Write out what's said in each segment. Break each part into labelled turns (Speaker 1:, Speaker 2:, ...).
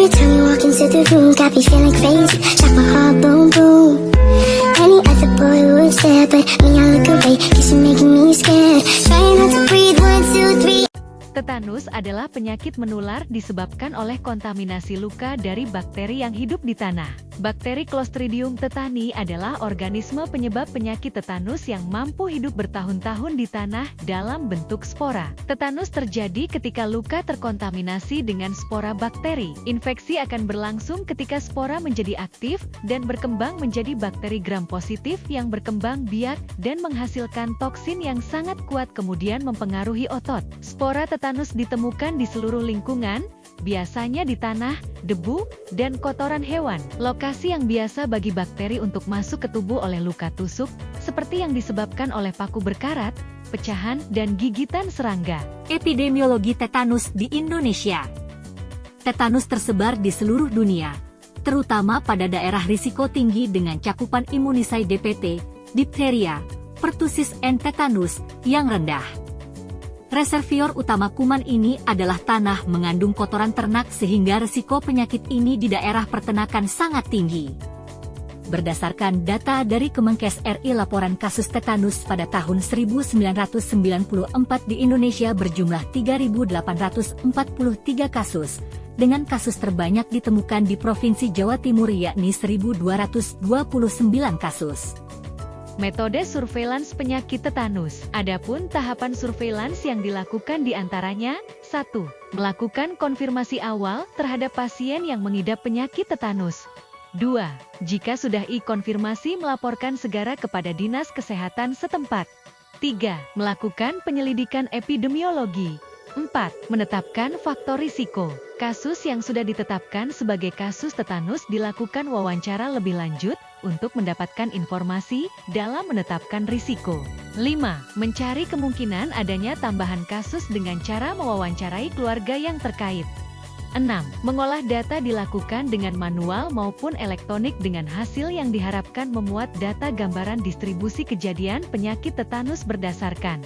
Speaker 1: time you walk into the room, got me feeling crazy, shock my heart, boom, boom. Any other boy would stare, but me, I look away, cause you're making me scared. Trying not to breathe, 1, 2, 3.
Speaker 2: Tetanus adalah penyakit menular disebabkan oleh kontaminasi luka dari bakteri yang hidup di tanah. Bakteri Clostridium tetani adalah organisme penyebab penyakit tetanus yang mampu hidup bertahun-tahun di tanah dalam bentuk spora. Tetanus terjadi ketika luka terkontaminasi dengan spora bakteri. Infeksi akan berlangsung ketika spora menjadi aktif dan berkembang menjadi bakteri gram positif yang berkembang biak dan menghasilkan toksin yang sangat kuat kemudian mempengaruhi otot. Spora tetanus ditemukan di seluruh lingkungan, biasanya di tanah, debu, dan kotoran hewan. Lokasi yang biasa bagi bakteri untuk masuk ke tubuh oleh luka tusuk, seperti yang disebabkan oleh paku berkarat, pecahan, dan gigitan serangga.
Speaker 3: Epidemiologi tetanus di Indonesia. Tetanus tersebar di seluruh dunia, terutama pada daerah risiko tinggi dengan cakupan imunisasi DPT, diphtheria, pertussis and tetanus yang rendah. Reservoir utama kuman ini adalah tanah mengandung kotoran ternak sehingga resiko penyakit ini di daerah peternakan sangat tinggi. Berdasarkan data dari Kemenkes RI, laporan kasus tetanus pada tahun 1994 di Indonesia berjumlah 3.843 kasus, dengan kasus terbanyak ditemukan di Provinsi Jawa Timur yakni 1.229 kasus.
Speaker 2: Metode surveillance penyakit tetanus. Adapun tahapan surveillance yang dilakukan diantaranya, 1. Melakukan konfirmasi awal terhadap pasien yang mengidap penyakit tetanus. 2. Jika sudah konfirmasi melaporkan segera kepada Dinas Kesehatan setempat. 3. Melakukan penyelidikan epidemiologi. 4. Menetapkan faktor risiko. Kasus yang sudah ditetapkan sebagai kasus tetanus dilakukan wawancara lebih lanjut untuk mendapatkan informasi dalam menetapkan risiko. 5. Mencari kemungkinan adanya tambahan kasus dengan cara mewawancarai keluarga yang terkait. 6. Mengolah data dilakukan dengan manual maupun elektronik dengan hasil yang diharapkan memuat data gambaran distribusi kejadian penyakit tetanus berdasarkan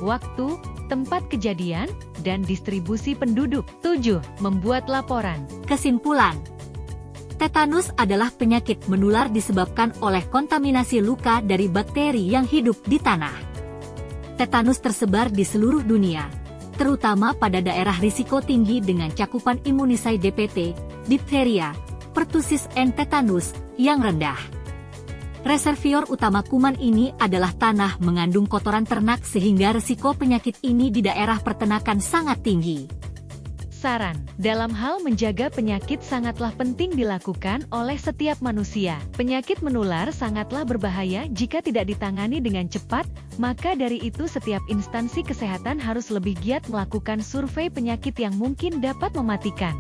Speaker 2: waktu, tempat kejadian, dan distribusi penduduk. 7. Membuat laporan.
Speaker 3: Kesimpulan: tetanus adalah penyakit menular disebabkan oleh kontaminasi luka dari bakteri yang hidup di tanah. Tetanus tersebar di seluruh dunia, terutama pada daerah risiko tinggi dengan cakupan imunisasi DPT, diphtheria, pertussis and tetanus yang rendah. Reservoir utama kuman ini adalah tanah mengandung kotoran ternak sehingga risiko penyakit ini di daerah peternakan sangat tinggi.
Speaker 2: Saran, dalam hal menjaga penyakit sangatlah penting dilakukan oleh setiap manusia. Penyakit menular sangatlah berbahaya jika tidak ditangani dengan cepat, maka dari itu setiap instansi kesehatan harus lebih giat melakukan survei penyakit yang mungkin dapat mematikan.